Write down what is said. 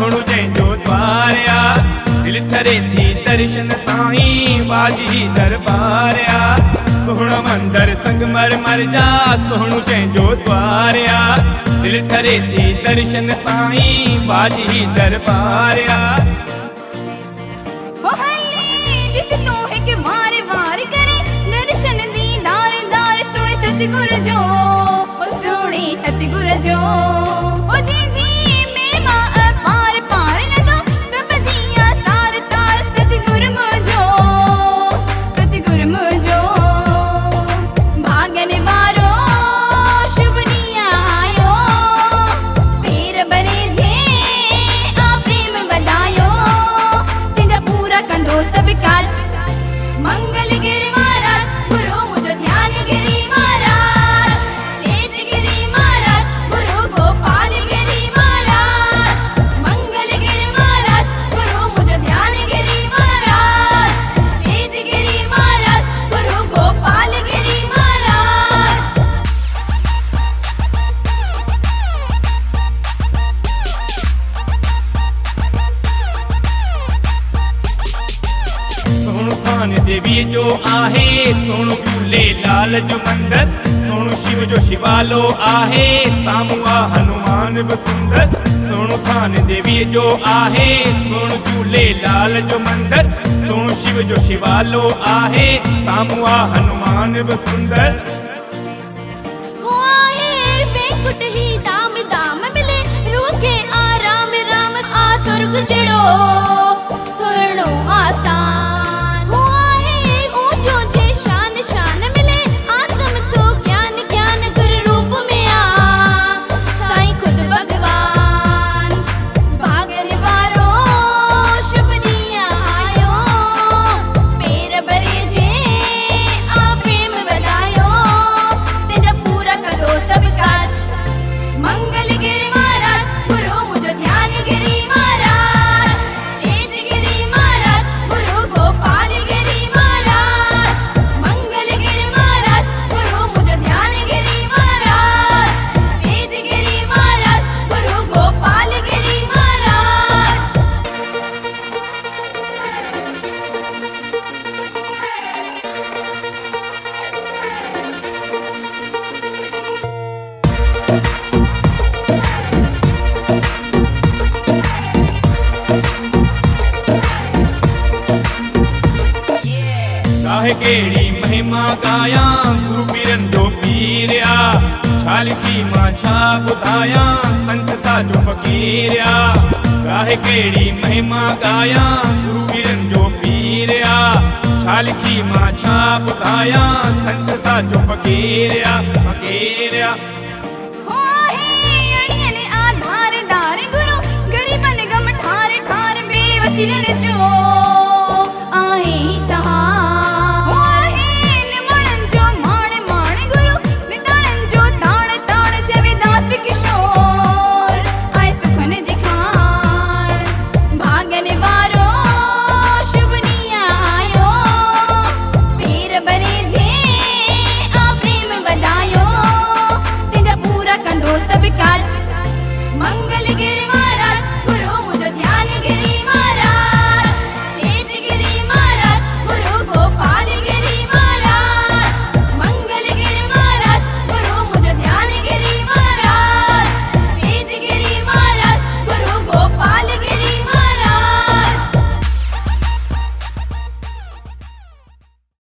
सोहणु जंहिंजो द्वारया दिल ठरे थी दर्शन साईं बाजी दरबारया सोहणा मंदर संगमरमर जा सोहणु जंहिंजो द्वारया दिल ठरे थी दर्शन साईं बाजी दरबारया सतगुरु जो सुनी सतगुरु जो ओ जी जी मेवा पार पार न दो सब जिया सार सार सतगुरु मुझो भागन वारो शुभनिया आयो पीर बने जे आ प्रेम बधायो तिंजा पूरा कंदो सब काज मंगल गिर महाराज गुरु मुझो ध्यान गिरी देवी जो आहे सोनू झूलेलाल जो मंदिर सोनू शिव जो शिवालो आहे सामू आ हनुमान बि सुंदर सोनू थान देवी जो आहे सोनू झूलेलाल जो मंदिर सोनू शिव जो शिवालो आहे सामू आ हनुमान बि सुंदर ही दाम दाम मिले रूह के आराम राम आ स्वर्ग जड़ो सुहिणो आस्थान केड़ी महिमा गाया गुरु पीरन जो पीरिया छाल की मां छा बुधाया संत साजो फकीरिया गाहे केड़ी महिमा गाया गुरु पीरन जो पीरिया छाल की मां छा बुधाया संत साजो फकीरिया